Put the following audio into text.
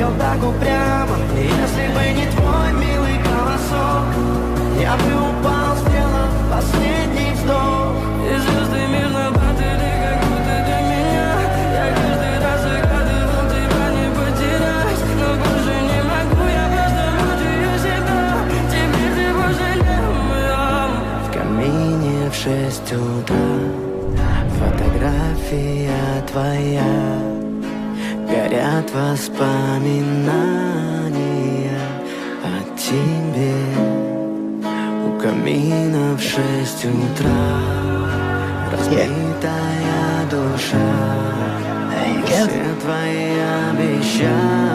смотрел так упрямо. И если бы не твой милый голосок, я бы упал, сделав последний вздох. И звезды мирно падали, как будто для меня. Я каждый раз загадывал тебя не потерять, но больше не могу, я просто мучаю себя. Теперь ты пожалел моем. В камине в 6 утра фотография твоя, горят воспоминания о тебе. У камина в 6 утра разбитая душа, все твои обещания